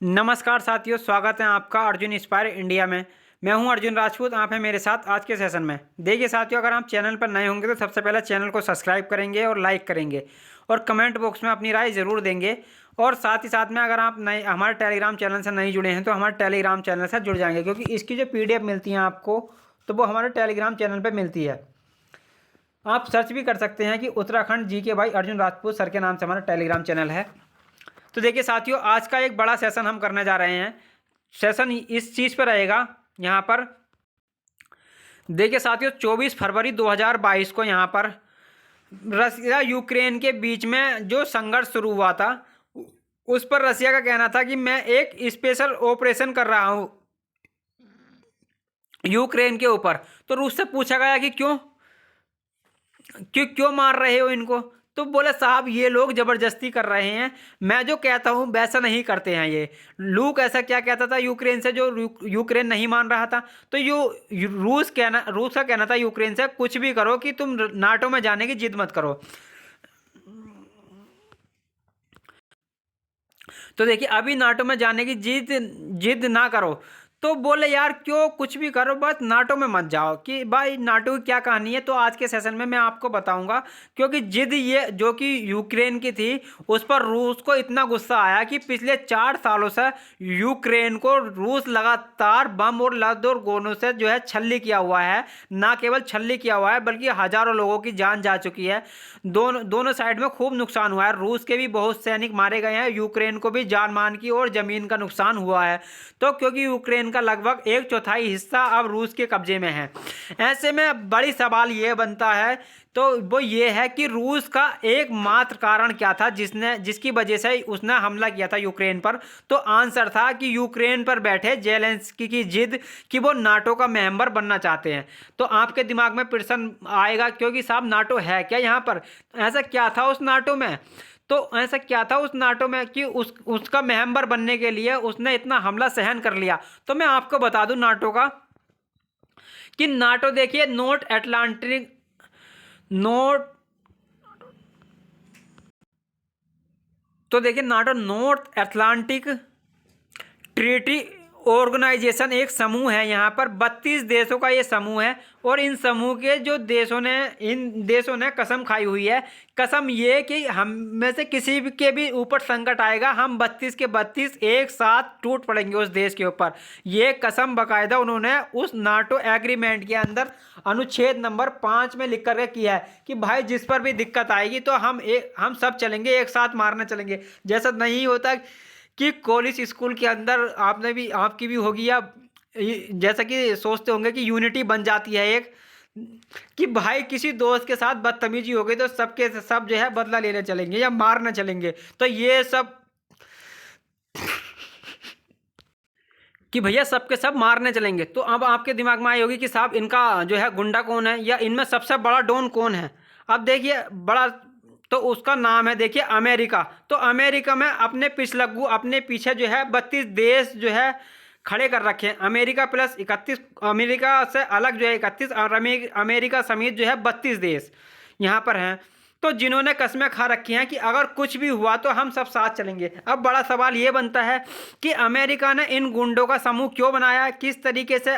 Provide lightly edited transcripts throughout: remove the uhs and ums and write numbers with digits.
नमस्कार साथियों, स्वागत है आपका अर्जुन इंस्पायर इंडिया में। मैं हूं अर्जुन राजपूत, आप हैं मेरे साथ आज के सेशन में। देखिए साथियों, अगर आप चैनल पर नए होंगे तो सबसे पहले चैनल को सब्सक्राइब करेंगे और लाइक करेंगे और कमेंट बॉक्स में अपनी राय ज़रूर देंगे। और साथ ही साथ में अगर आप नए हमारे टेलीग्राम चैनल से नहीं जुड़े हैं तो हमारे टेलीग्राम चैनल से जुड़ जाएंगे, क्योंकि इसकी जो PDF मिलती है आपको तो वो हमारे टेलीग्राम चैनल पर मिलती है। आप सर्च भी कर सकते हैं कि उत्तराखंड GK भाई अर्जुन राजपूत सर के नाम से हमारा टेलीग्राम चैनल है। तो देखिए साथियों, आज का एक बड़ा सेशन हम करने जा रहे हैं। सेशन इस चीज़ पर रहेगा, यहाँ पर देखिए साथियों, 24 फरवरी 2022 को यहाँ पर रसिया यूक्रेन के बीच में जो संघर्ष शुरू हुआ था, उस पर रसिया का कहना था कि मैं एक स्पेशल ऑपरेशन कर रहा हूँ यूक्रेन के ऊपर। तो रूस से पूछा गया कि क्यों क्यों क्यों मार रहे हो इनको। तो बोले साहब, ये लोग जबरदस्ती कर रहे हैं, मैं जो कहता हूं वैसा नहीं करते हैं ये। लूक ऐसा क्या कहता था यूक्रेन से, जो यूक्रेन नहीं मान रहा था। तो रूस का कहना था यूक्रेन से, कुछ भी करो कि तुम नाटो में जाने की जिद मत करो। तो देखिए, अभी नाटो में जाने की जिद ना करो। तो बोले यार क्यों, कुछ भी करो बस नाटो में मत जाओ। कि भाई नाटो की क्या कहानी है, तो आज के सेशन में मैं आपको बताऊंगा। क्योंकि जिद ये जो कि यूक्रेन की थी, उस पर रूस को इतना गुस्सा आया कि पिछले 4 सालों से यूक्रेन को रूस लगातार बम और लद और गोनों से जो है छल्ली किया हुआ है। ना केवल छल्ली किया हुआ है बल्कि हजारों लोगों की जान जा चुकी है। दोनों साइड में खूब नुकसान हुआ है। रूस के भी बहुत सैनिक मारे गए हैं, यूक्रेन को भी जान मान की और जमीन का नुकसान हुआ है। तो क्योंकि यूक्रेन का लगभग 1/4 हिस्सा अब रूस के कब्जे में है, ऐसे में बड़ी सवाल ये बनता है, तो वो ये है कि रूस का एकमात्र कारण क्या था जिसकी वजह से उसने हमला किया था यूक्रेन पर। तो आंसर था कि यूक्रेन पर बैठे जेलेंस्की की जिद कि वो नाटो का मेंबर बनना चाहते हैं। तो आपके दिमाग में प्रश्न आएगा, क्योंकि साहब नाटो है क्या यहाँ पर, ऐसा क्या था उस नाटो में। तो ऐसा क्या था उस नाटो में कि उसका मेंबर बनने के लिए उसने इतना हमला सहन कर लिया। तो मैं आपको बता दूं नाटो का, कि नाटो देखिए नोट तो देखिए NATO North Atlantic Treaty Organisation एक समूह है। यहाँ पर 32 देशों का ये समूह है, और इन समूह के जो इन देशों ने कसम खाई हुई है। कसम ये कि हम में से किसी के भी ऊपर संकट आएगा, हम 32 के 32 एक साथ टूट पड़ेंगे उस देश के ऊपर। ये कसम बाकायदा उन्होंने उस नाटो एग्रीमेंट के अंदर अनुच्छेद नंबर 5 में लिख करके किया है कि भाई जिस पर भी दिक्कत आएगी तो हम सब चलेंगे, एक साथ मारने चलेंगे। जैसा नहीं होता कि कॉलेज स्कूल के अंदर आपकी भी होगी, या जैसा कि सोचते होंगे कि यूनिटी बन जाती है एक, कि भाई किसी दोस्त के साथ बदतमीजी हो गई तो सबके सब जो है बदला लेने चलेंगे या मारने चलेंगे। तो ये सब कि भैया सबके सब मारने चलेंगे। तो अब आपके दिमाग में आई होगी कि साहब इनका जो है गुंडा कौन है, या इनमें सबसे बड़ा डॉन कौन है। अब देखिए बड़ा, तो उसका नाम है देखिए अमेरिका। तो अमेरिका में अपने पीछे जो है 32 देश जो है खड़े कर रखे हैं। अमेरिका प्लस 31, अमेरिका से अलग जो है 31, और अमेरिका समेत जो है 32 देश यहाँ पर हैं। तो जिन्होंने कस्में खा रखी हैं कि अगर कुछ भी हुआ तो हम सब साथ चलेंगे। अब बड़ा सवाल ये बनता है कि अमेरिका ने इन गुंडों का समूह क्यों बनाया, किस तरीके से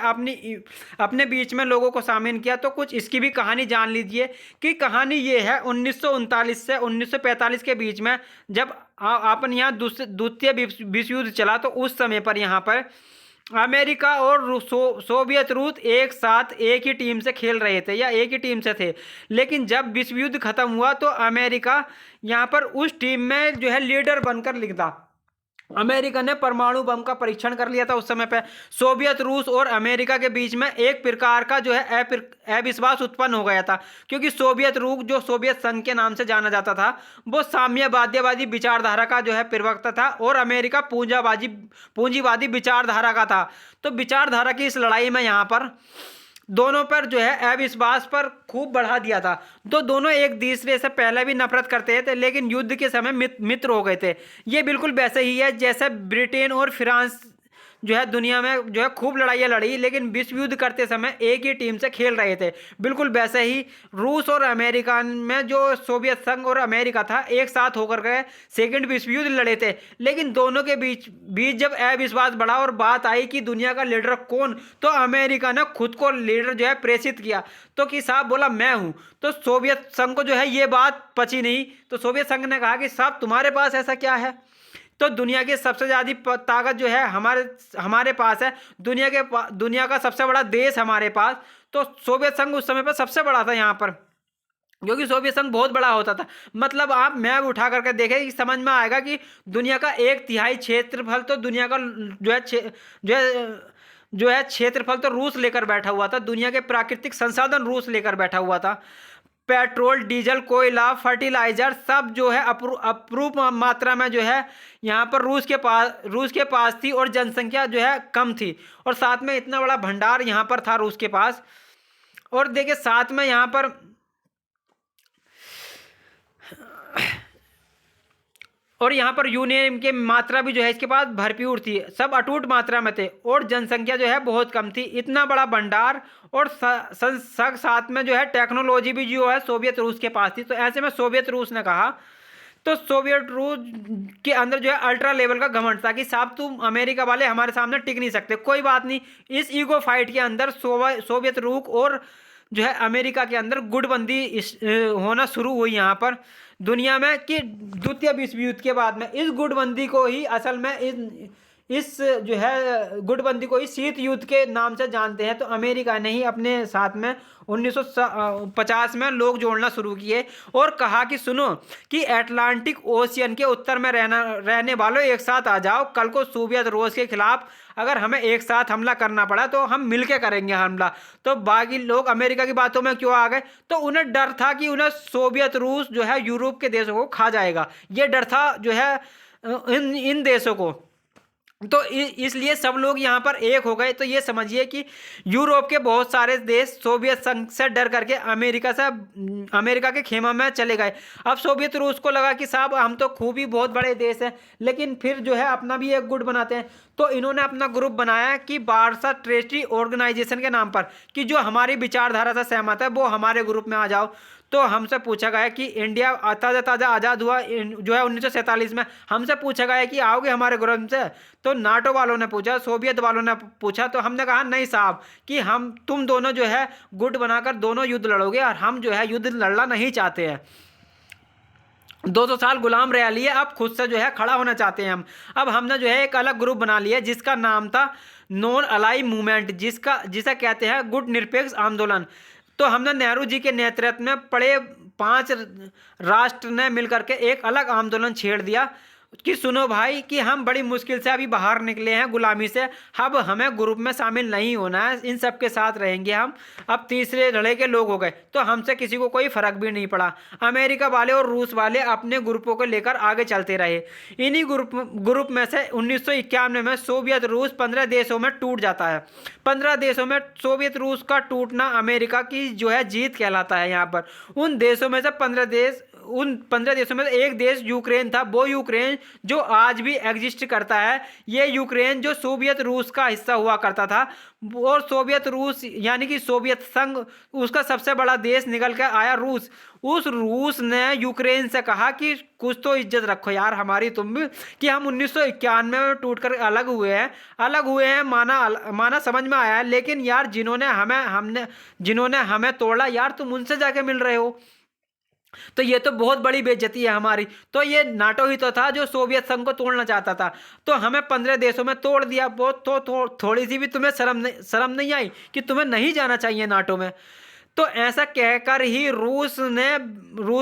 अपने बीच में लोगों को शामिल किया। तो कुछ इसकी भी कहानी जान लीजिए। कि कहानी ये है, 1939 से 1945 के बीच में जब अपन यहाँ द्वितीय विश्व युद्ध चला, तो उस समय पर यहाँ पर अमेरिका और सोवियत रूस एक साथ एक ही टीम से खेल रहे थे, या एक ही टीम से थे। लेकिन जब विश्व युद्ध खत्म हुआ तो अमेरिका यहाँ पर उस टीम में जो है लीडर बनकर लिखा। अमेरिका ने परमाणु बम का परीक्षण कर लिया था उस समय पे। सोवियत रूस और अमेरिका के बीच में एक प्रकार का जो है अविश्वास उत्पन्न हो गया था, क्योंकि सोवियत रूस जो सोवियत संघ के नाम से जाना जाता था, वो साम्यवादी विचारधारा का जो है प्रवक्ता था, और अमेरिका पूंजीवादी विचारधारा का था। तो विचारधारा की इस लड़ाई में यहाँ पर दोनों पर जो है अविश्वास पर खूब बढ़ा दिया था। तो दोनों एक दूसरे से पहले भी नफरत करते थे, लेकिन युद्ध के समय मित्र हो गए थे। ये बिल्कुल वैसे ही है जैसे ब्रिटेन और फ्रांस जो है दुनिया में जो है खूब लड़ाइयाँ लड़ी, लेकिन विश्व युद्ध करते समय एक ही टीम से खेल रहे थे। बिल्कुल वैसे ही रूस और अमेरिका में जो सोवियत संघ और अमेरिका था, एक साथ होकर के सेकेंड विश्व युद्ध लड़े थे। लेकिन दोनों के बीच बीच जब अविश्वास बढ़ा और बात आई कि दुनिया का लीडर कौन, तो अमेरिका ने खुद को लीडर जो है प्रेषित किया। तो कि साहब बोला मैं हूं। तो सोवियत संघ को जो है ये बात पची नहीं, तो सोवियत संघ ने कहा कि साहब तुम्हारे पास ऐसा क्या है। तो दुनिया की सबसे ज़्यादा ताकत जो है हमारे हमारे पास है, दुनिया का सबसे बड़ा देश हमारे पास। तो सोवियत संघ उस समय पर सबसे बड़ा था यहाँ पर, क्योंकि सोवियत संघ बहुत बड़ा होता था। मतलब आप मैप उठा करके देखें कि समझ में आएगा कि दुनिया का 1/3 क्षेत्रफल तो दुनिया का जो है क्षेत्रफल तो रूस लेकर बैठा हुआ था। दुनिया के प्राकृतिक संसाधन रूस लेकर बैठा हुआ था। पेट्रोल, डीजल, कोयला, फर्टिलाइजर सब जो है अप्रूप मात्रा में जो है यहाँ पर रूस के पास थी, और जनसंख्या जो है कम थी, और साथ में इतना बड़ा भंडार यहाँ पर था रूस के पास। और देखिए साथ में यहाँ पर यूरेनियम की मात्रा भी जो है इसके पास भरपूर थी, सब अटूट मात्रा में थे, और जनसंख्या जो है बहुत कम थी। इतना बड़ा भंडार और साथ में जो है टेक्नोलॉजी भी जो है सोवियत रूस के पास थी। तो ऐसे में सोवियत रूस ने कहा, तो सोवियत रूस के अंदर जो है अल्ट्रा लेवल का घमंड था कि साहब तुम अमेरिका वाले हमारे सामने टिक नहीं सकते, कोई बात नहीं। इस ईगो फाइट के अंदर सोवियत रूस और जो है अमेरिका के अंदर गुटबंदी होना शुरू हुई यहाँ पर दुनिया में, कि द्वितीय विश्व युद्ध के बाद में इस गुटबंदी को ही असल में इस जो है गुटबंदी को ही शीत युद्ध के नाम से जानते हैं। तो अमेरिका ने ही अपने साथ में 1950 में लोग जोड़ना शुरू किए और कहा कि सुनो कि अटलांटिक ओशियन के उत्तर में रहने वालों एक साथ आ जाओ, कल को सोवियत रूस के खिलाफ अगर हमें एक साथ हमला करना पड़ा तो हम मिलके करेंगे हमला। तो बाकी लोग अमेरिका की बातों में क्यों आ गए, तो उन्हें डर था कि उन्हें सोवियत रूस जो है यूरोप के देशों को खा जाएगा, ये डर था जो है इन देशों को। तो इसलिए सब लोग यहाँ पर एक हो गए। तो ये समझिए कि यूरोप के बहुत सारे देश सोवियत संघ से डर करके अमेरिका के खेमा में चले गए। अब सोवियत रूस को लगा कि साहब हम तो खूब ही बहुत बड़े देश हैं, लेकिन फिर जो है अपना भी एक गुट बनाते हैं। तो इन्होंने अपना ग्रुप बनाया कि वार्सा ट्रेटी ऑर्गेनाइजेशन के नाम पर, कि जो हमारी विचारधारा से सहमत है वो हमारे ग्रुप में आ जाओ। तो हमसे पूछा गया कि इंडिया ताज़ा आज़ाद हुआ जो है 1947 में, हमसे पूछा गया कि आओगे हमारे ग्रुप से। तो नाटो वालों ने पूछा, सोवियत वालों ने पूछा, तो हमने कहा नहीं साहब कि तुम दोनों जो है गुट बनाकर दोनों युद्ध लड़ोगे, और हम जो है युद्ध लड़ना नहीं चाहते हैं। 200 साल गुलाम रह लिए, अब खुद से जो है खड़ा होना चाहते हैं हम। अब हमने जो है एक अलग ग्रुप बना लिया जिसका नाम था नॉन अलाई मूवमेंट, जिसे कहते हैं गुट निरपेक्ष आंदोलन। तो हमने नेहरू जी के नेतृत्व में पड़े 5 राष्ट्र ने मिलकर के एक अलग आंदोलन छेड़ दिया कि सुनो भाई कि हम बड़ी मुश्किल से अभी बाहर निकले हैं गुलामी से, अब हमें ग्रुप में शामिल नहीं होना है, इन सब के साथ रहेंगे हम। अब तीसरे धड़े के लोग हो गए, तो हमसे किसी को कोई फर्क भी नहीं पड़ा। अमेरिका वाले और रूस वाले अपने ग्रुपों को लेकर आगे चलते रहे। इन्हीं ग्रुप में से 1991 में सोवियत रूस 15 देशों में टूट जाता है। 15 देशों में सोवियत रूस का टूटना अमेरिका की जो है जीत कहलाता है। यहाँ पर उन 15 देशों में एक देश यूक्रेन था। वो यूक्रेन जो आज भी एग्जिस्ट करता है, ये यूक्रेन जो सोवियत रूस का हिस्सा हुआ करता था, और सोवियत रूस यानी कि सोवियत संघ उसका सबसे बड़ा देश निकल कर आया रूस। उस रूस ने यूक्रेन से कहा कि कुछ तो इज्जत रखो यार हमारी तुम भी, कि हम 1991 में टूट कर अलग हुए हैं, माना समझ में आया है, लेकिन यार जिन्होंने हमें तोड़ा यार तुम उनसे जाके मिल रहे हो, तो ये तो बहुत बड़ी बेइज्जती है हमारी। तो ये नाटो ही तो था जो सोवियत संघ को तोड़ना चाहता था, तो हमें 15 देशों में तोड़ दिया। बहुत थोड़ी सी भी तुम्हें शर्म नहीं आई कि तुम्हें नहीं जाना चाहिए नाटो में। तो ऐसा कहकर ही रूस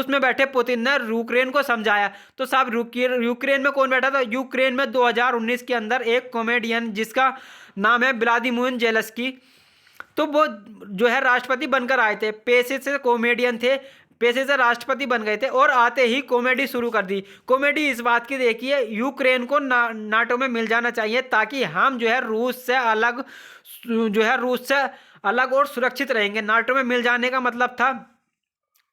में बैठे पुतिन ने यूक्रेन को समझाया। तो साहब यूक्रेन में कौन बैठा था? यूक्रेन में 2019 के अंदर एक कॉमेडियन जिसका नाम है व्लादिमीर जेलेंस्की, तो वो जो है राष्ट्रपति बनकर आए थे। पेशे से कॉमेडियन थे, पेशे से राष्ट्रपति बन गए थे, और आते ही कॉमेडी शुरू कर दी। कॉमेडी इस बात की देखिए, यूक्रेन को नाटो में मिल जाना चाहिए ताकि हम जो है रूस से अलग और सुरक्षित रहेंगे। नाटो में मिल जाने का मतलब था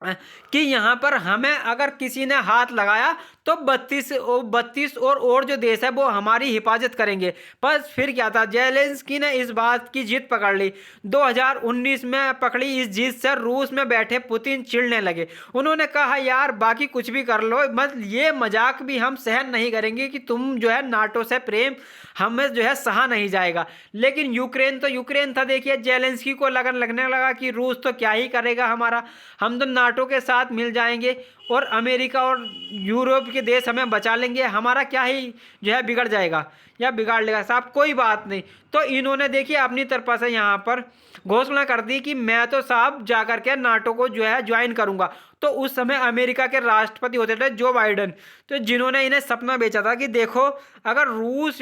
कि यहाँ पर हमें अगर किसी ने हाथ लगाया तो 32 और जो देश है वो हमारी हिफाजत करेंगे। पर फिर क्या था, जेलेंस्की ने इस बात की जीत पकड़ ली। 2019 में पकड़ी इस जीत से रूस में बैठे पुतिन चिढ़ने लगे। उन्होंने कहा यार बाकी कुछ भी कर लो, बस ये मजाक भी हम सहन नहीं करेंगे कि तुम जो है नाटो से प्रेम हमें जो है सहा नहीं जाएगा। लेकिन यूक्रेन तो यूक्रेन था। देखिए जेलेंस्की को लगने लगा कि रूस तो क्या ही करेगा हमारा, हम तो नाटो के साथ मिल जाएंगे और अमेरिका और यूरोप के देश हमें बचा लेंगे, हमारा क्या ही जो है बिगड़ जाएगा या बिगाड़ लेगा। साहब कोई बात नहीं। तो इन्होंने देखिए अपनी तरफ से यहाँ पर घोषणा कर दी कि मैं तो साहब जाकर के नाटो को जो है ज्वाइन करूंगा। तो उस समय अमेरिका के राष्ट्रपति होते थे जो बाइडन, तो जिन्होंने इन्हें सपना बेचा था कि देखो अगर रूस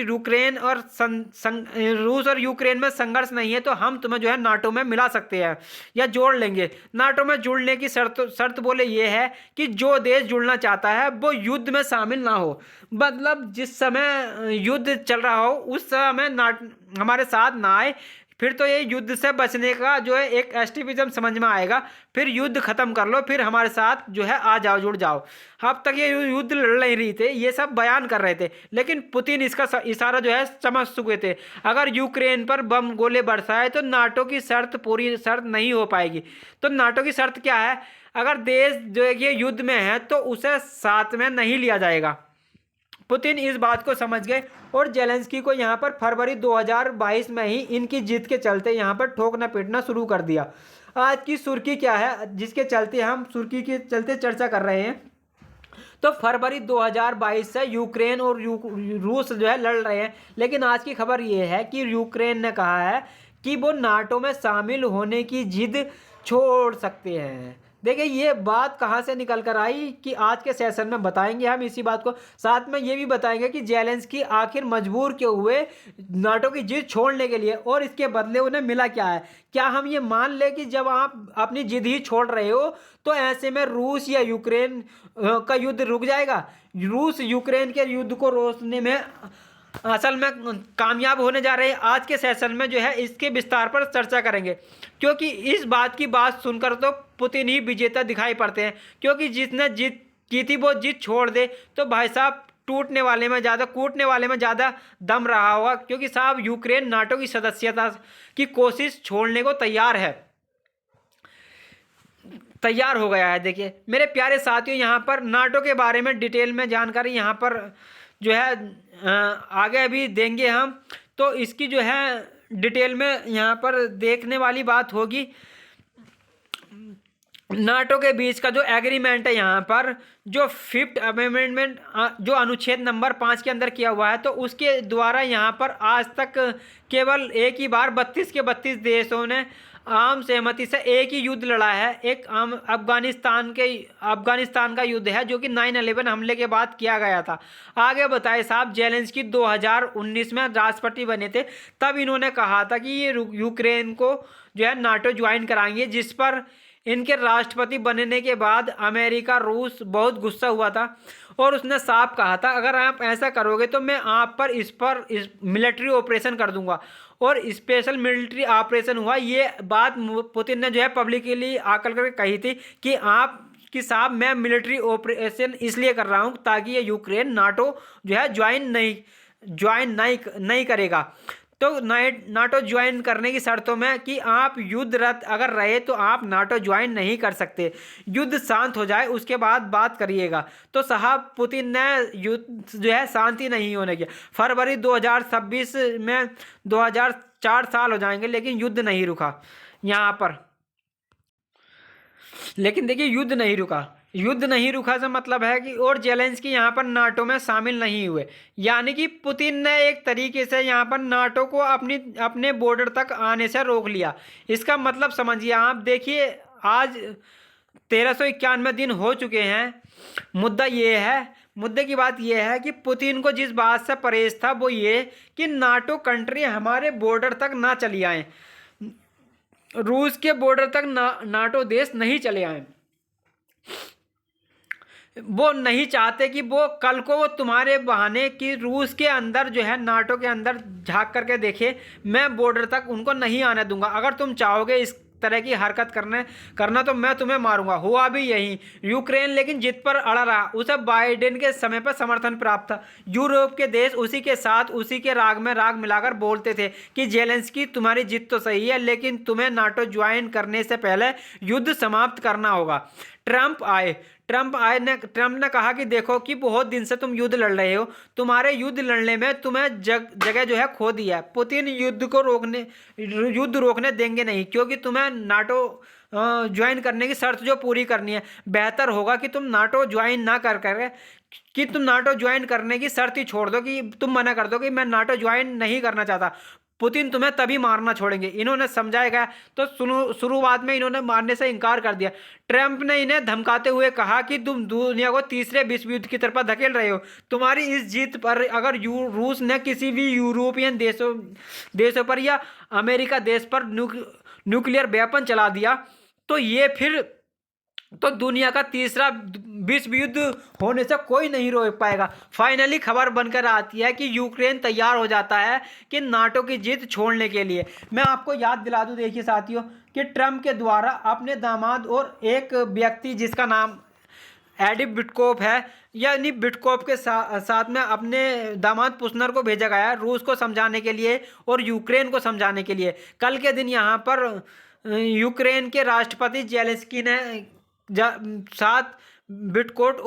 और यूक्रेन में संघर्ष नहीं है तो हम तुम्हें जो है नाटो में मिला सकते हैं या जोड़ लेंगे। नाटो में जुड़ने की शर्त बोले ये है कि जो देश जुड़ना चाहता है वो युद्ध में शामिल ना हो। मतलब जिस समय युद्ध चल रहा हो उस समय हमारे साथ ना आए, फिर तो ये युद्ध से बचने का जो है एक एस्टिपिज्म समझ में आएगा। फिर युद्ध खत्म कर लो, फिर हमारे साथ जो है आ जाओ, जुड़ जाओ। अब तक ये युद्ध लड़ नहीं रही थे, ये सब बयान कर रहे थे, लेकिन पुतिन इसका इशारा जो है समझ चुके थे। अगर यूक्रेन पर बम गोले बरसाए तो नाटो की पूरी शर्त नहीं हो पाएगी। तो नाटो की शर्त क्या है, अगर देश जो है ये युद्ध में है तो उसे साथ में नहीं लिया जाएगा। पुतिन इस बात को समझ गए और जेलेंस्की को यहाँ पर फरवरी 2022 में ही इनकी जीत के चलते यहाँ पर ठोकना पीटना शुरू कर दिया। आज की सुर्खी क्या है जिसके चलते हम सुर्खी के चलते चर्चा कर रहे हैं, तो फरवरी 2022 से यूक्रेन और रूस जो है लड़ रहे हैं। लेकिन आज की खबर ये है कि यूक्रेन ने कहा है कि वो नाटो में शामिल होने की जिद छोड़ सकते हैं। देखिए ये बात कहाँ से निकल कर आई कि आज के सेशन में बताएंगे हम इसी बात को। साथ में ये भी बताएंगे कि जेलेंस्की आखिर मजबूर क्यों हुए नाटो की जिद छोड़ने के लिए और इसके बदले उन्हें मिला क्या है। क्या हम ये मान ले कि जब आप अपनी जिद ही छोड़ रहे हो तो ऐसे में रूस या यूक्रेन का युद्ध रुक जाएगा। रूस यूक्रेन के युद्ध को रोकने में असल में कामयाब होने जा रहे हैं। आज के सेशन में जो है इसके विस्तार पर चर्चा करेंगे, क्योंकि इस बात की बात सुनकर तो पुतिन ही विजेता दिखाई पड़ते हैं। क्योंकि जिसने जीत की थी वो जीत छोड़ दे तो भाई साहब कूटने वाले में ज़्यादा दम रहा होगा। क्योंकि साहब यूक्रेन नाटो की सदस्यता की कोशिश छोड़ने को तैयार हो गया है। देखिए मेरे प्यारे साथियों, यहाँ पर नाटो के बारे में डिटेल में जानकारी यहाँ पर जो है आगे भी देंगे हम, तो इसकी जो है डिटेल में यहाँ पर देखने वाली बात होगी। नाटो के बीच का जो एग्रीमेंट है यहाँ पर जो 5th अमेंडमेंट जो अनुच्छेद नंबर 5 के अंदर किया हुआ है, तो उसके द्वारा यहाँ पर आज तक केवल एक ही बार 32 के 32 देशों ने आम सहमति से एक ही युद्ध लड़ा है। एक अफगानिस्तान का युद्ध है जो कि 9/11 हमले के बाद किया गया था। आगे बताए साहब, जेलेंस्की 2019 में राष्ट्रपति बने थे, तब इन्होंने कहा था कि ये यूक्रेन को जो है नाटो ज्वाइन कराएंगे, जिस पर इनके राष्ट्रपति बनने के बाद अमेरिका रूस बहुत गुस्सा हुआ था और उसने साफ कहा था अगर आप ऐसा करोगे तो मैं आप पर इस मिलिट्री ऑपरेशन कर दूंगा। और स्पेशल मिलिट्री ऑपरेशन हुआ। ये बात पुतिन ने जो है पब्लिकली आकर करके कही थी कि साहब मैं मिलिट्री ऑपरेशन इसलिए कर रहा हूँ ताकि ये यूक्रेन नाटो जो है ज्वाइन नहीं करेगा। तो नाटो ज्वाइन करने की शर्तों में कि आप युद्धरत अगर रहे तो आप नाटो ज्वाइन नहीं कर सकते, युद्ध शांत हो जाए उसके बाद बात करिएगा। तो साहब पुतिन ने युद्ध जो है शांति नहीं होने किया। फरवरी 2026 में 2004 साल हो जाएंगे लेकिन युद्ध नहीं रुका यहाँ पर। लेकिन देखिए युद्ध नहीं रुका से मतलब है कि और जेलेंस्की यहाँ पर नाटो में शामिल नहीं हुए, यानी कि पुतिन ने एक तरीके से यहाँ पर नाटो को अपने बॉर्डर तक आने से रोक लिया। इसका मतलब समझिए आप। देखिए आज 1391 दिन हो चुके हैं। मुद्दे की बात यह है कि पुतिन को जिस बात से परहेज था वो ये कि नाटो कंट्री हमारे बॉर्डर तक ना चली आए, रूस के बॉर्डर तक नाटो देश नहीं चले आए। वो नहीं चाहते कि वो कल को वो तुम्हारे बहाने कि रूस के अंदर जो है नाटो के अंदर झांक करके देखे, मैं बॉर्डर तक उनको नहीं आने दूंगा। अगर तुम चाहोगे इस तरह की हरकत करना तो मैं तुम्हें मारूंगा। हुआ भी यही। यूक्रेन लेकिन जिद पर अड़ा रहा। उसे बाइडेन के समय पर समर्थन प्राप्त था। यूरोप के देश उसी के साथ उसी के राग में राग मिलाकर बोलते थे कि जेलेंस्की तुम्हारी जिद तो सही है, लेकिन तुम्हें नाटो ज्वाइन करने से पहले युद्ध समाप्त करना होगा। ट्रंप ने कहा कि देखो कि बहुत दिन से तुम युद्ध लड़ रहे हो, तुम्हारे युद्ध लड़ने में तुम्हें जगह जो है खो दिया है। पुतिन युद्ध रोकने देंगे नहीं, क्योंकि तुम्हें नाटो ज्वाइन करने की शर्त जो पूरी करनी है। बेहतर होगा कि तुम नाटो ज्वाइन ना कर कर कि तुम नाटो ज्वाइन करने की शर्त ही छोड़ दो, कि तुम मना कर दो कि मैं नाटो ज्वाइन नहीं करना चाहता। पुतिन तुम्हें तभी मारना छोड़ेंगे, इन्होंने समझाया। तो शुरुआत में इन्होंने मारने से इनकार कर दिया। ट्रंप ने इन्हें धमकाते हुए कहा कि तुम दुनिया को तीसरे विश्व युद्ध की तरफ धकेल रहे हो। तुम्हारी इस जीत पर अगर रूस ने किसी भी यूरोपियन देशों पर या अमेरिका देश पर न्यूक्लियर वेपन चला दिया तो दुनिया का तीसरा विश्व युद्ध होने से कोई नहीं रोक पाएगा। फाइनली खबर बनकर आती है कि यूक्रेन तैयार हो जाता है कि नाटो की जीत छोड़ने के लिए। मैं आपको याद दिला दूं, देखिए साथियों, कि ट्रंप के द्वारा अपने दामाद और एक व्यक्ति जिसका नाम एडी बिटकोफ है, यानी बिटकोफ के साथ में अपने दामाद पुस्नर को भेजा गया है रूस को समझाने के लिए और यूक्रेन को समझाने के लिए। कल के दिन यहाँ पर यूक्रेन के राष्ट्रपति जेलेंस्की ने साथ बिटकोस्ट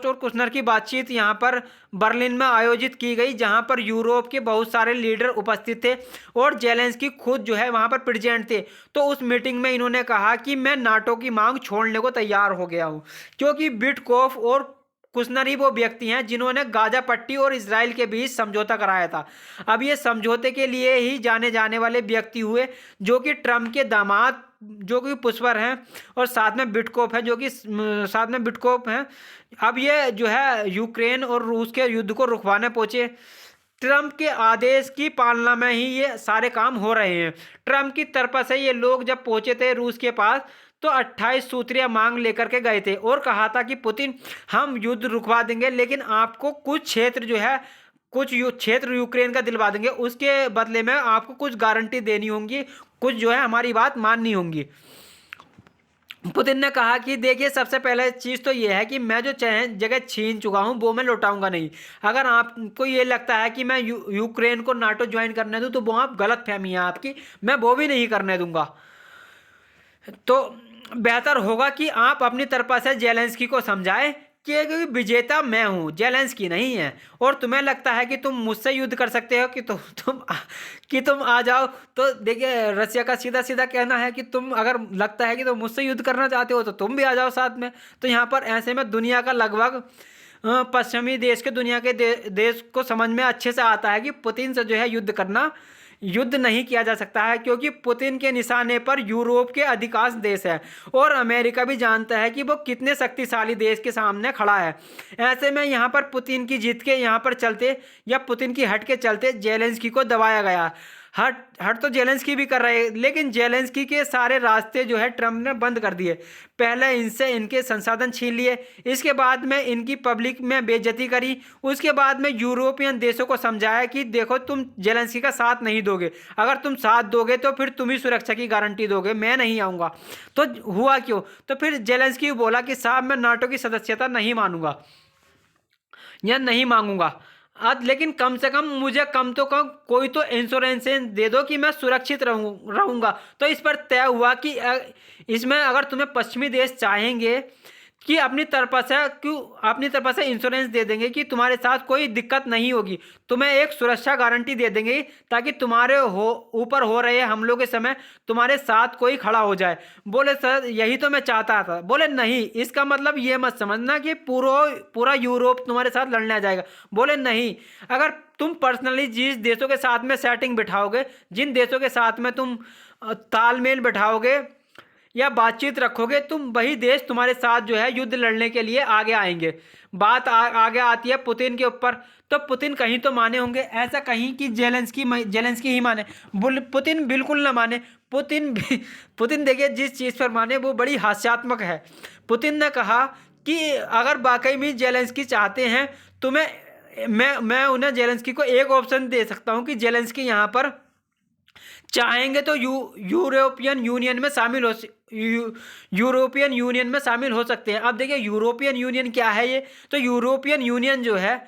और कुशनर की बातचीत यहाँ पर बर्लिन में आयोजित की गई, जहाँ पर यूरोप के बहुत सारे लीडर उपस्थित थे और जेलेंस्की खुद जो है वहाँ पर प्रेजेंट थे। तो उस मीटिंग में इन्होंने कहा कि मैं नाटो की मांग छोड़ने को तैयार हो गया हूँ, क्योंकि बिटकोफ और कुशनर ही वो व्यक्ति हैं जिन्होंने गाजा पट्टी और इजराइल के बीच समझौता कराया था। अब ये समझौते के लिए ही जाने जाने वाले व्यक्ति हुए, जो कि ट्रंप के दामाद जो कि पुष्पर हैं और साथ में बिटकोफ हैं। अब ये जो है यूक्रेन और रूस के युद्ध को रुकवाने पहुंचे। ट्रंप के आदेश की पालना में ही ये सारे काम हो रहे हैं। ट्रंप की तरफ से ये लोग जब पहुंचे थे रूस के पास, तो 28 सूत्रीय मांग लेकर के गए थे और कहा था कि पुतिन हम युद्ध रुकवा देंगे, लेकिन आपको कुछ क्षेत्र यूक्रेन का दिलवा देंगे, उसके बदले में आपको कुछ गारंटी देनी होंगी, कुछ जो है हमारी बात माननी होंगी। पुतिन ने कहा कि देखिए, सबसे पहले चीज़ तो ये है कि मैं जो जगह छीन चुका हूँ वो मैं लौटाऊंगा नहीं। अगर आपको ये लगता है कि मैं यूक्रेन को नाटो ज्वाइन करने दूँ तो वो आप गलत फहमी है आपकी, मैं वो भी नहीं करने दूंगा। तो बेहतर होगा कि आप अपनी तरफ से जेलेंस्की को समझाएं कि विजेता मैं हूं, जेलेंस्की नहीं है। और तुम्हें लगता है कि तुम मुझसे युद्ध कर सकते हो कि तुम आ जाओ, तो देखिए रसिया का सीधा सीधा कहना है कि तुम अगर लगता है कि तुम मुझसे युद्ध करना चाहते हो तो तुम भी आ जाओ साथ में। तो यहाँ पर ऐसे में दुनिया का लगभग पश्चिमी देश के दुनिया के देश को समझ में अच्छे से आता है कि पुतिन से जो है युद्ध नहीं किया जा सकता है, क्योंकि पुतिन के निशाने पर यूरोप के अधिकांश देश है और अमेरिका भी जानता है कि वो कितने शक्तिशाली देश के सामने खड़ा है। ऐसे में यहाँ पर पुतिन की जीत के यहाँ पर चलते या पुतिन की हट के चलते जेलेंस्की को दबाया गया। हट तो जेलेंस्की भी कर रहे हैं, लेकिन जेलेंस्की के सारे रास्ते जो है ट्रंप ने बंद कर दिए। पहले इनसे इनके संसाधन छीन लिए, इसके बाद में इनकी पब्लिक में बेइज्जती करी, उसके बाद में यूरोपियन देशों को समझाया कि देखो तुम जेलेंस्की का साथ नहीं दोगे, अगर तुम साथ दोगे तो फिर तुम ही सुरक्षा की गारंटी दोगे, मैं नहीं आऊँगा। तो हुआ क्यों? तो फिर जेलेंस्की बोला कि साहब मैं नाटो की सदस्यता नहीं मानूंगा या नहीं मांगूंगा, लेकिन कम से कम मुझे कम तो कम कोई तो इंश्योरेंस दे दो कि मैं सुरक्षित रहूंगा। तो इस पर तय हुआ कि इसमें अगर तुम्हें पश्चिमी देश चाहेंगे कि अपनी तरफ से इंश्योरेंस दे देंगे कि तुम्हारे साथ कोई दिक्कत नहीं होगी, तुम्हें एक सुरक्षा गारंटी दे देंगे ताकि तुम्हारे ऊपर हो रहे हमलों के समय तुम्हारे साथ कोई खड़ा हो जाए। बोले सर यही तो मैं चाहता था। बोले नहीं, इसका मतलब ये मत समझना कि पूरा यूरोप तुम्हारे साथ लड़ने आ जाएगा। बोले नहीं, अगर तुम पर्सनली जिस देशों के साथ में सेटिंग बिठाओगे, जिन देशों के साथ में तुम तालमेल बिठाओगे या बातचीत रखोगे, तुम वही देश तुम्हारे साथ जो है युद्ध लड़ने के लिए आगे आएंगे। बात आगे आती है पुतिन के ऊपर, तो पुतिन कहीं तो माने होंगे, ऐसा कहीं कि जेलेंस्की ही माने, पुतिन बिल्कुल ना माने। पुतिन देखिए जिस चीज़ पर माने वो बड़ी हास्यात्मक है। पुतिन ने कहा कि अगर वाकई में जेलेंस्की चाहते हैं तो मैं उन्हें जेलेंस्की को एक ऑप्शन दे सकता हूं कि जेलेंस्की यहाँ पर चाहेंगे तो यूरोपियन यूनियन में शामिल यूरोपियन यूनियन में शामिल हो सकते हैं। अब देखिए यूरोपियन यूनियन क्या है ये, तो यूरोपियन यूनियन जो है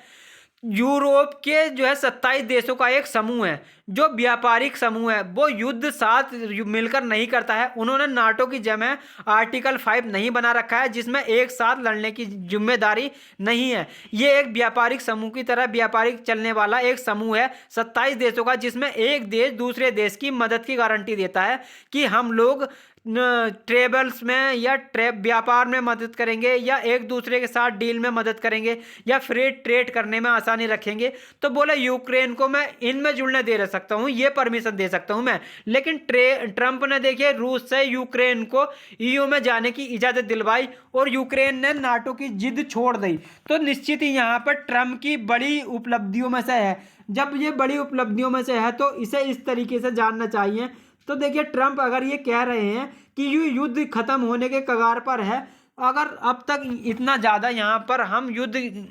यूरोप के जो है 27 देशों का एक समूह है, जो व्यापारिक समूह है। वो युद्ध साथ मिलकर नहीं करता है। उन्होंने नाटो की जगह आर्टिकल 5 नहीं बना रखा है, जिसमें एक साथ लड़ने की जिम्मेदारी नहीं है। ये एक व्यापारिक समूह की तरह व्यापारिक चलने वाला एक समूह है 27 देशों का, जिसमें एक देश दूसरे देश की मदद की गारंटी देता है कि हम लोग ट्रेवल्स में या व्यापार में मदद करेंगे, या एक दूसरे के साथ डील में मदद करेंगे, या फ्रेट ट्रेड करने में आसानी रखेंगे। तो बोले यूक्रेन को मैं इनमें जुड़ने दे सकता हूँ, ये परमिशन दे सकता हूँ मैं। लेकिन ट्रंप ने देखिए रूस से यूक्रेन को ईयू में जाने की इजाज़त दिलवाई और यूक्रेन ने नाटो की जिद छोड़ दी। तो निश्चित ही यहाँ पर ट्रंप की बड़ी उपलब्धियों में से है। जब ये बड़ी उपलब्धियों में से है तो इसे इस तरीके से जानना चाहिए। तो देखिए ट्रंप अगर ये कह रहे हैं कि ये युद्ध खत्म होने के कगार पर है, अगर अब तक इतना ज़्यादा यहाँ पर हम युद्ध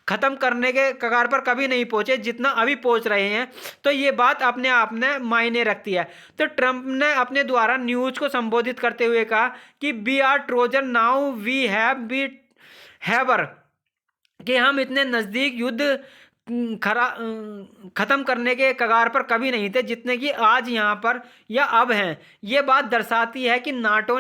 खत्म करने के कगार पर कभी नहीं पहुँचे जितना अभी पहुँच रहे हैं, तो ये बात अपने आप में मायने रखती है। तो ट्रंप ने अपने द्वारा न्यूज़ को संबोधित करते हुए कहा कि we are Trojan now we have be हैवर, कि हम इतने नज़दीक युद्ध खत्म करने के कगार पर कभी नहीं थे जितने कि आज यहाँ पर या अब हैं। ये बात दर्शाती है कि नाटो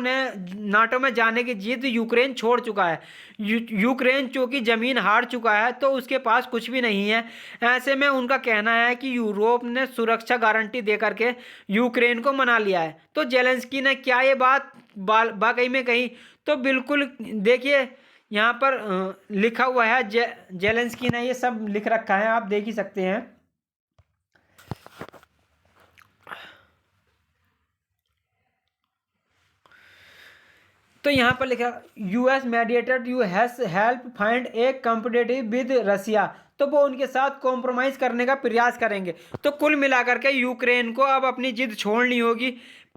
में जाने की जिद यूक्रेन छोड़ चुका है। यूक्रेन चूँकि ज़मीन हार चुका है तो उसके पास कुछ भी नहीं है। ऐसे में उनका कहना है कि यूरोप ने सुरक्षा गारंटी दे करके यूक्रेन को मना लिया है। तो जेलेंस्की ने क्या ये बात वाकई में कही? तो बिल्कुल देखिए यहाँ पर लिखा हुआ है, जेलेंस्की ने ये सब लिख रखा है, आप देख ही सकते हैं। तो यहाँ पर लिखा US mediator you has help find a competitive with Russia, तो वो उनके साथ कॉम्प्रोमाइज़ करने का प्रयास करेंगे। तो कुल मिलाकर के यूक्रेन को अब अपनी जिद छोड़नी होगी।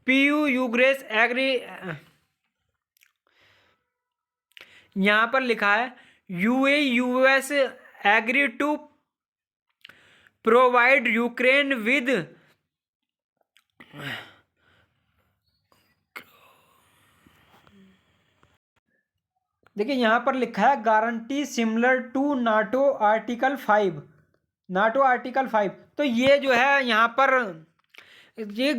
पीयू यूग्रेस एग्री, यहाँ पर लिखा है US agree to provide Ukraine with, देखिए यहाँ पर लिखा है guarantee similar to NATO article 5, NATO article 5। तो ये जो है यहाँ पर ये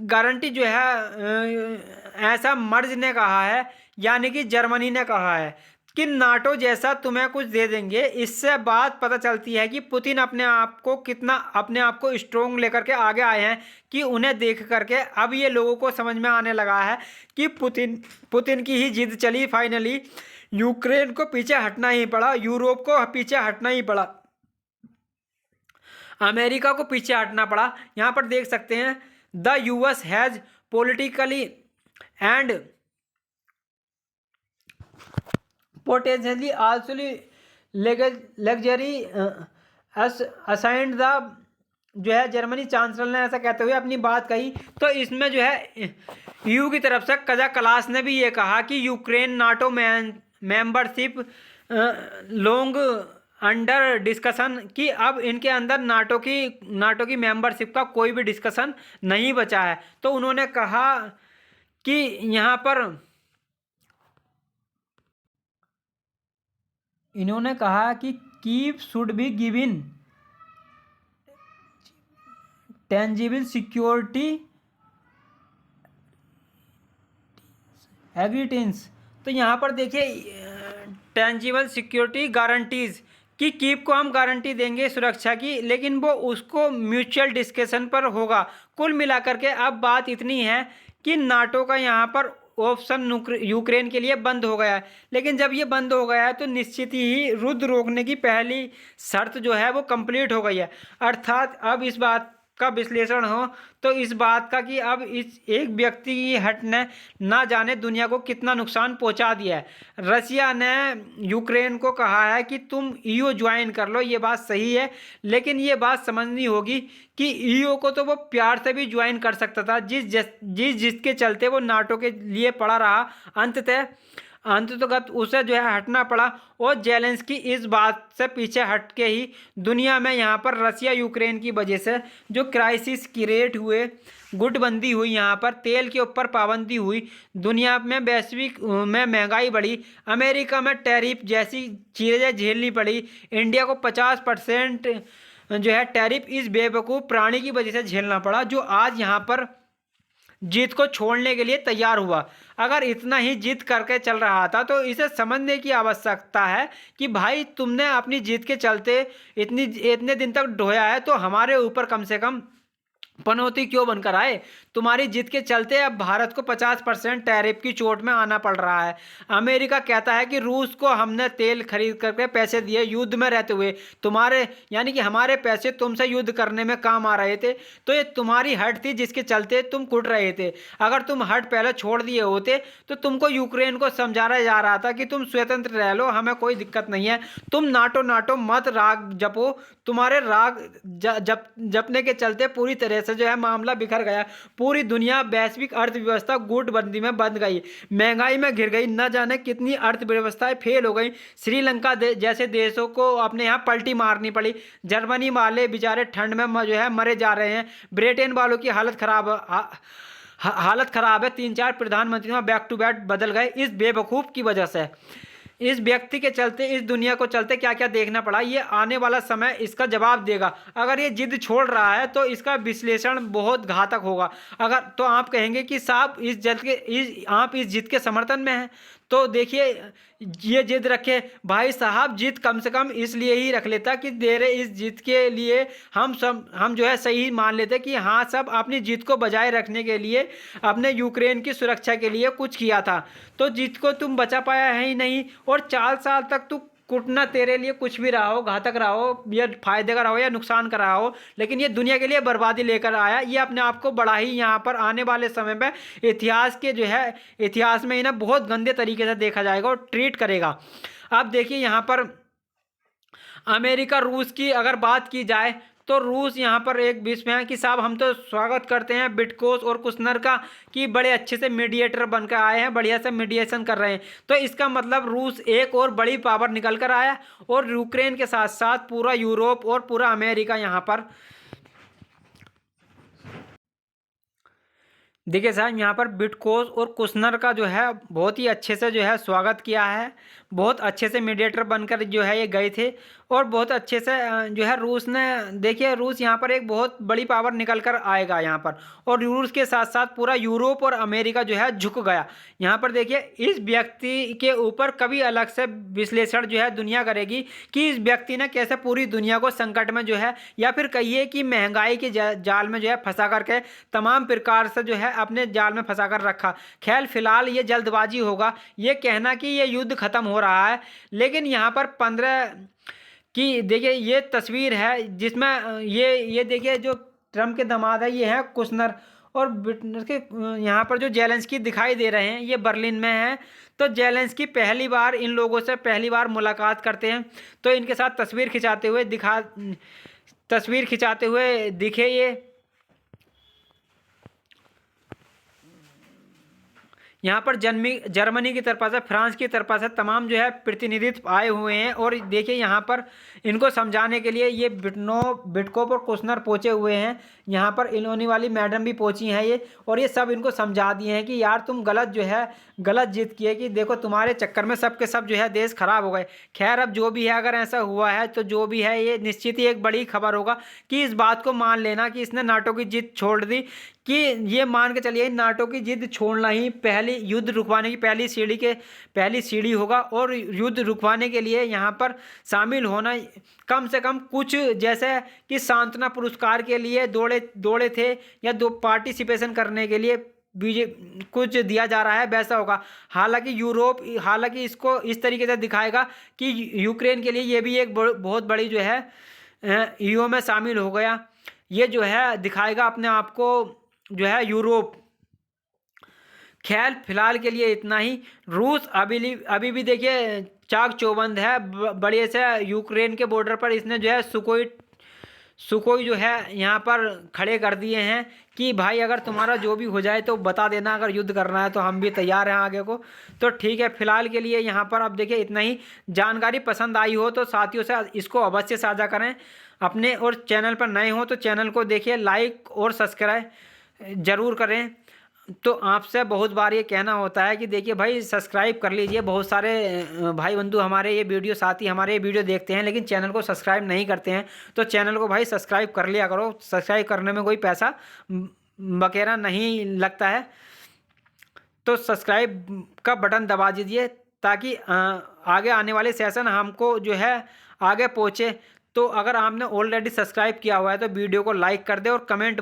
गारंटी जो है ऐसा मर्ज ने कहा है, यानी कि जर्मनी ने कहा है कि नाटो जैसा तुम्हें कुछ दे देंगे। इससे बात पता चलती है कि पुतिन अपने आप को स्ट्रोंग लेकर के आगे आए हैं, कि उन्हें देख करके अब ये लोगों को समझ में आने लगा है कि पुतिन की ही जिद चली। फाइनली यूक्रेन को पीछे हटना ही पड़ा, यूरोप को पीछे हटना ही पड़ा, अमेरिका को पीछे हटना पड़ा। यहाँ पर देख सकते हैं the US has politically and potentially also luxury assigned the, जो है जर्मनी चांसलर ने ऐसा कहते हुए अपनी बात कही। तो इसमें जो है ईयू की तरफ से कजा कलास ने भी ये कहा कि Ukraine NATO membership long under discussion, कि अब इनके अंदर नाटो की मेंबरशिप का कोई भी डिस्कशन नहीं बचा है। तो उन्होंने कहा कि यहाँ पर इन्होंने कहा कि Kyiv should be given tangible security एग्रीटेंस। तो यहाँ पर देखिए टेंजिबल सिक्योरिटी गारंटीज कि कीव को हम गारंटी देंगे सुरक्षा की, लेकिन वो उसको म्यूचुअल डिस्कशन पर होगा। कुल मिलाकर के अब बात इतनी है कि नाटो का यहाँ पर ऑप्शन यूक्रेन के लिए बंद हो गया है। लेकिन जब ये बंद हो गया है तो निश्चित ही युद्ध रोकने की पहली शर्त जो है वो कंप्लीट हो गई है। अर्थात अब इस बात का विश्लेषण हो तो इस बात का कि अब इस एक व्यक्ति की हट ने ना जाने दुनिया को कितना नुकसान पहुंचा दिया है। रसिया ने यूक्रेन को कहा है कि तुम ईयू ज्वाइन कर लो, ये बात सही है, लेकिन ये बात समझनी होगी कि ईयू को तो वो प्यार से भी ज्वाइन कर सकता था, जिसके चलते वो नाटो के लिए पड़ा रहा। अंततः अंततोगत उसे जो है हटना पड़ा और जेलेंस्की इस बात से पीछे हट के ही दुनिया में यहाँ पर रसिया यूक्रेन की वजह से जो क्राइसिस क्रिएट हुए, गुटबंदी हुई, यहाँ पर तेल के ऊपर पाबंदी हुई, दुनिया में वैश्विक में महंगाई बढ़ी, अमेरिका में टैरिफ जैसी चीज़ें झेलनी पड़ी, इंडिया को 50% जो है टैरिफ इस बेवकूफ़ प्राणी की वजह से झेलना पड़ा जो आज यहाँ पर जीत को छोड़ने के लिए तैयार हुआ। अगर इतना ही जिद करके चल रहा था तो इसे समझने की आवश्यकता है कि भाई तुमने अपनी जीत के चलते इतने दिन तक ढोया है, तो हमारे ऊपर कम से कम पनौती क्यों बनकर आए। तुम्हारी जीत के चलते अब भारत को 50% टैरिफ की चोट में आना पड़ रहा है। अमेरिका कहता है कि रूस को हमने तेल खरीद करके पैसे दिए युद्ध में रहते हुए, तुम्हारे यानी कि हमारे पैसे तुमसे युद्ध करने में काम आ रहे थे, तो ये तुम्हारी हट थी जिसके चलते तुम कुट रहे थे। अगर तुम हट पहले छोड़ दिए होते तो तुमको यूक्रेन को समझाया जा रहा था कि तुम स्वतंत्र रह लो, हमें कोई दिक्कत नहीं है, तुम नाटो नाटो मत राग जपो। तुम्हारे राग जपने के चलते पूरी तरह से जो है मामला बिखर गया। पूरी दुनिया वैश्विक अर्थव्यवस्था गुटबंदी में बंद गई, महंगाई में घिर गई, न जाने कितनी अर्थव्यवस्थाएं फेल हो गई। श्रीलंका जैसे देशों को अपने यहाँ पलटी मारनी पड़ी। जर्मनी वाले बेचारे ठंड में जो है मरे जा रहे हैं। ब्रिटेन वालों की हालत खराब है। 3-4 प्रधानमंत्री बैक टू बैक बदल गए इस बेवकूफ़ की वजह से। इस व्यक्ति के चलते, इस दुनिया को चलते क्या क्या देखना पड़ा, ये आने वाला समय इसका जवाब देगा। अगर ये जिद छोड़ रहा है तो इसका विश्लेषण बहुत घातक होगा। अगर तो आप कहेंगे कि साहब आप इस जिद के समर्थन में हैं, तो देखिए ये जिद रखे भाई साहब, जिद कम से कम इसलिए ही रख लेता कि देरे इस जिद के लिए हम जो है सही मान लेते कि हाँ सब अपनी जिद को बजाय रखने के लिए, अपने यूक्रेन की सुरक्षा के लिए कुछ किया था। तो जिद को तुम बचा पाया है ही नहीं, और 4 साल तक तू कुटना तेरे लिए कुछ भी रहा हो, घातक रहा हो या फायदे का रहा हो या नुकसान का रहा हो, लेकिन ये दुनिया के लिए बर्बादी लेकर आया। ये अपने आप को बड़ा ही यहाँ पर आने वाले समय में इतिहास में इन्हें बहुत गंदे तरीके से देखा जाएगा और ट्रीट करेगा। अब देखिए यहाँ पर अमेरिका रूस की अगर बात की जाए तो रूस यहाँ पर एक बीच में है कि साहब हम तो स्वागत करते हैं बिटकोस और कुशनर का कि बड़े अच्छे से मीडिएटर बनकर आए हैं, बढ़िया से मीडिएशन कर रहे हैं। तो इसका मतलब रूस एक और बड़ी पावर निकल कर आया, और यूक्रेन के साथ साथ पूरा यूरोप और पूरा अमेरिका यहाँ पर देखिए साहब यहाँ पर बिटकोस और कुशनर का जो है बहुत ही अच्छे से जो है स्वागत किया है। बहुत अच्छे से मीडिएटर बनकर जो है ये गए थे, और बहुत अच्छे से जो है रूस ने, देखिए रूस यहाँ पर एक बहुत बड़ी पावर निकल कर आएगा यहाँ पर, और रूस के साथ साथ पूरा यूरोप और अमेरिका जो है झुक गया। यहाँ पर देखिए इस व्यक्ति के ऊपर कभी अलग से विश्लेषण जो है दुनिया करेगी कि इस व्यक्ति ने कैसे पूरी दुनिया को संकट में जो है, या फिर कहिए कि महंगाई के जाल में जो है फंसा करके तमाम प्रकार से जो है अपने जाल में फंसा कर रखा। खैर फिलहाल ये जल्दबाजी होगा ये कहना कि ये युद्ध खत्म हो रहा है, लेकिन यहाँ पर 15 की देखिए ये तस्वीर है जिसमें ये देखिए जो ट्रम्प के दामाद है ये है कुशनर, और ब्रिटेन के यहाँ पर जो जेलेंस्की दिखाई दे रहे हैं ये बर्लिन में है। तो जेलेंस्की पहली बार इन लोगों से मुलाकात करते हैं, तो इनके साथ तस्वीर खिंचाते हुए दिखे ये। यहाँ पर जर्मनी की तरफ से, फ्रांस की तरफ से तमाम जो है प्रतिनिधित्व आए हुए हैं, और देखिए यहाँ पर इनको समझाने के लिए ये बिटकोप और कुशनर पहुँचे हुए हैं। यहाँ पर इलोनी वाली मैडम भी पहुँची हैं ये, और ये सब इनको समझा दिए हैं कि यार तुम गलत जिद किए, कि देखो तुम्हारे चक्कर में सब के सब जो है देश खराब हो गए। खैर अब जो भी है, अगर ऐसा हुआ है तो जो भी है ये निश्चित ही एक बड़ी खबर होगा कि इस बात को मान लेना कि इसने नाटो की जिद छोड़ दी, कि ये मान के चलिए नाटो की जिद छोड़ना ही पहली युद्ध रुकवाने की पहली सीढ़ी होगा, और युद्ध रुकवाने के लिए यहाँ पर शामिल होना कम से कम कुछ जैसे कि सांत्वना पुरस्कार के लिए दौड़े थे या पार्टिसिपेशन करने के लिए कुछ दिया जा रहा है वैसा होगा। हालांकि इसको इस तरीके से दिखाएगा कि यूक्रेन के लिए ये भी एक बहुत बड़ी जो है ईओ में शामिल हो गया, ये जो है दिखाएगा अपने आप को जो है यूरोप। खैर फिलहाल के लिए इतना ही। रूस अभी भी देखिए चाक चौबंद है, बड़े से यूक्रेन के बॉर्डर पर इसने जो है सुखोई जो है यहाँ पर खड़े कर दिए हैं कि भाई अगर तुम्हारा जो भी हो जाए तो बता देना, अगर युद्ध करना है तो हम भी तैयार हैं आगे को। तो ठीक है, फिलहाल के लिए यहाँ पर अब देखिए इतना ही। जानकारी पसंद आई हो तो साथियों से इसको अवश्य साझा करें अपने, और चैनल पर नए हो तो चैनल को देखिए लाइक और सब्सक्राइब जरूर करें। तो आपसे बहुत बार ये कहना होता है कि देखिए भाई सब्सक्राइब कर लीजिए। बहुत सारे भाई बंधु हमारे ये वीडियो, साथी हमारे ये वीडियो देखते हैं लेकिन चैनल को सब्सक्राइब नहीं करते हैं। तो चैनल को भाई सब्सक्राइब कर लिया करो। सब्सक्राइब करने में कोई पैसा वगैरह नहीं लगता है। तो सब्सक्राइब का बटन दबा दीजिए ताकि आगे आने वाले सेशन हमको जो है आगे पहुँचे। तो अगर आपने ऑलरेडी सब्सक्राइब किया हुआ है तो वीडियो को लाइक कर दे और कमेंट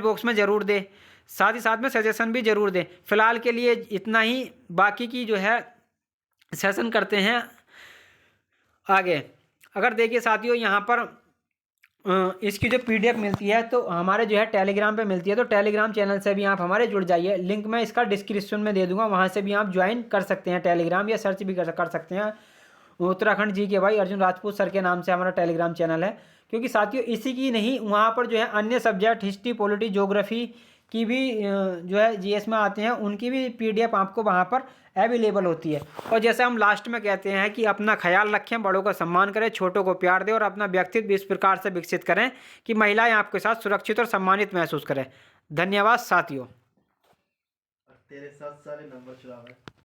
बॉक्स में ज़रूर दे, साथ ही साथ में सजेशन भी ज़रूर दें। फिलहाल के लिए इतना ही, बाकी की जो है सेशन करते हैं आगे। अगर देखिए साथियों यहाँ पर इसकी जो PDF मिलती है तो हमारे जो है टेलीग्राम पे मिलती है। तो टेलीग्राम चैनल से भी आप हमारे जुड़ जाइए, लिंक मैं इसका डिस्क्रिप्शन में दे दूंगा, वहाँ से भी आप ज्वाइन कर सकते हैं टेलीग्राम, या सर्च भी कर सकते हैं। उत्तराखंड जी के भाई अर्जुन राजपूत सर के नाम से हमारा टेलीग्राम चैनल है। क्योंकि साथियों इसी की नहीं, वहाँ पर जो है अन्य सब्जेक्ट हिस्ट्री, पॉलिटी, ज्योग्राफी की भी जो है GS में आते हैं, उनकी भी PDF आपको वहाँ पर अवेलेबल होती है। और जैसे हम लास्ट में कहते हैं कि अपना ख्याल रखें, बड़ों का सम्मान करें, छोटों को प्यार दें और अपना व्यक्तित्व भी इस प्रकार से विकसित करें कि महिलाएं आपके साथ सुरक्षित और सम्मानित महसूस करें। धन्यवाद साथियों। तेरे साथ सारे नंबर चुरा